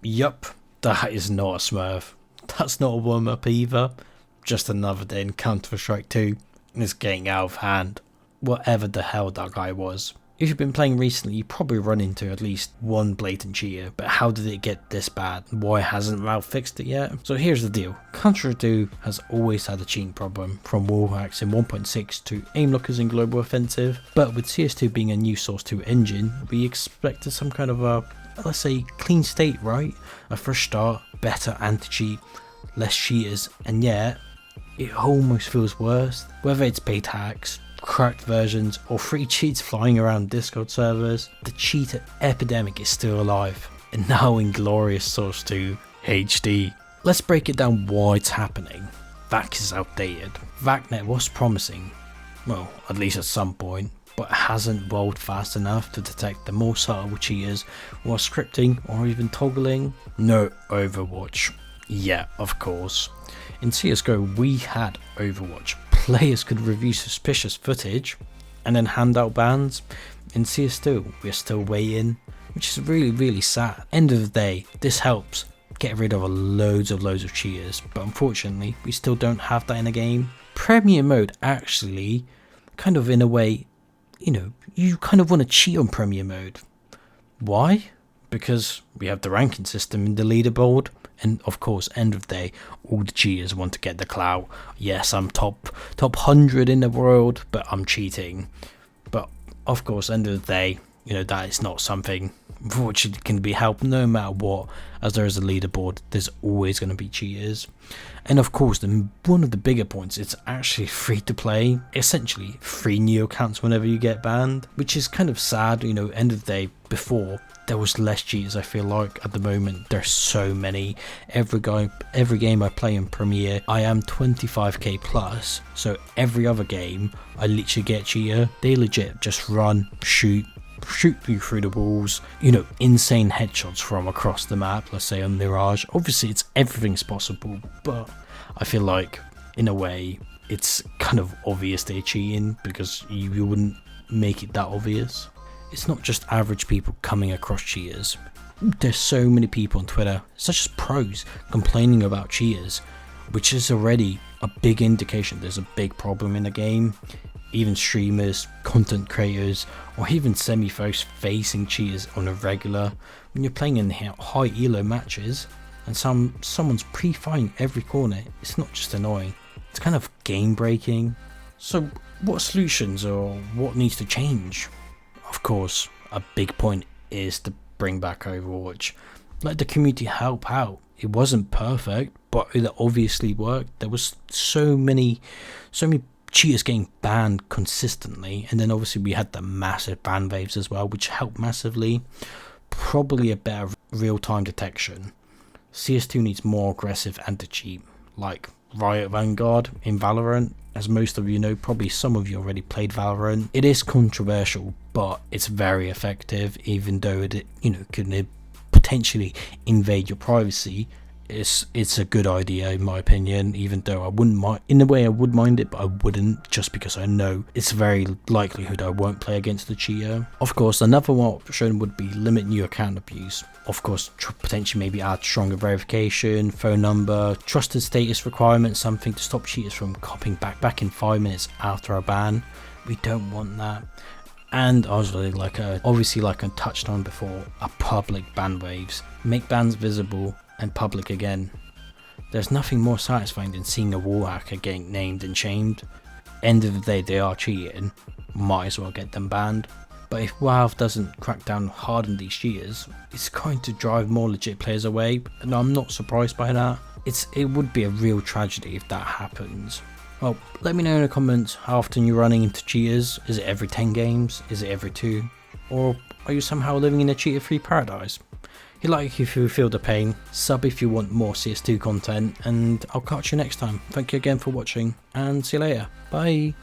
Yup, that is not a smurf. That's not a warm-up either. Just another day in Counter-Strike 2, and it's getting out of hand. Whatever the hell that guy was. If you've been playing recently, you probably run into at least one blatant cheater, but how did it get this bad? Why hasn't Valve fixed it yet? So here's the deal. Counter-Strike 2 has always had a cheating problem, from wall hacks in 1.6 to aimlockers in Global Offensive, but with CS2 being a new Source 2 engine, we expected some kind of a, let's say, clean state, right? A fresh start, better anti-cheat, less cheaters, and yet, it almost feels worse. Whether it's paid hacks, cracked versions, or free cheats flying around Discord servers, the cheater epidemic is still alive, and now in glorious Source 2 HD. Let's break it down why it's happening. VAC is outdated. VACnet was promising, well, at least at some point, but hasn't rolled fast enough to detect the more subtle cheaters while scripting or even toggling. No Overwatch. Yeah, of course. In CSGO we had Overwatch. Players could review suspicious footage and then hand out bans. In CS2 we're still waiting, which is really sad. End of the day, this helps get rid of loads of cheaters, but unfortunately we still don't have that in the game. Premier mode actually, kind of in a way, you kind of want to cheat on Premier mode. Why? Because we have the ranking system in the leaderboard. And of course, end of the day, all the cheaters want to get the clout. Yes, I'm top 100 in the world, but I'm cheating. But of course, end of the day, that is not something which can be helped no matter what. As there is a leaderboard, there's always going to be cheaters. And of course, one of the bigger points, it's actually free to play. Essentially, free new accounts whenever you get banned, which is kind of sad. End of the day, before there was less cheaters. I feel like at the moment there's so many. Every game I play in Premiere, I am 25k plus, so every other game I literally get cheater. They legit just run, shoot you through the walls, insane headshots from across the map. Let's say on Mirage, obviously everything's possible, but I feel like in a way it's kind of obvious they're cheating because you wouldn't make it that obvious. It's not just average people coming across cheaters. There's so many people on Twitter, such as pros, complaining about cheaters, which is already a big indication there's a big problem in the game. Even streamers, content creators, or even semi-pros facing cheaters on a regular. When you're playing in high elo matches and someone's pre-firing every corner, it's not just annoying, it's kind of game breaking. So what solutions or what needs to change? Of course, a big point is to bring back Overwatch. Let the community help out. It wasn't perfect, but it obviously worked. There was so many cheaters getting banned consistently, and then obviously we had the massive ban waves as well, which helped massively. Probably a better real-time detection. CS2 needs more aggressive anti-cheat, like Riot Vanguard in Valorant. As most of you know, probably some of you already played Valorant. It is controversial, but it's very effective, even though it could potentially invade your privacy. It's a good idea in my opinion, even though I wouldn't mind. In a way I would mind it, but I wouldn't, just because I know it's very likelihood I won't play against the cheater. Of course, another option would be limit new account abuse. Of course, potentially maybe add stronger verification, phone number, trusted status requirements, something to stop cheaters from copying back in 5 minutes after a ban. We don't want that. And obviously, like I touched on before, a public ban waves. Make bans visible and public again. There's nothing more satisfying than seeing a wall hacker getting named and shamed. End of the day, they are cheating, might as well get them banned. But if Valve doesn't crack down hard on these cheaters, it's going to drive more legit players away, and I'm not surprised by that. It would be a real tragedy if that happens. Well, let me know in the comments how often you're running into cheaters. Is it every 10 games? Is it every 2? Or are you somehow living in a cheater-free paradise? If you like, if you feel the pain, sub if you want more CS2 content, and I'll catch you next time. Thank you again for watching, and see you later. Bye.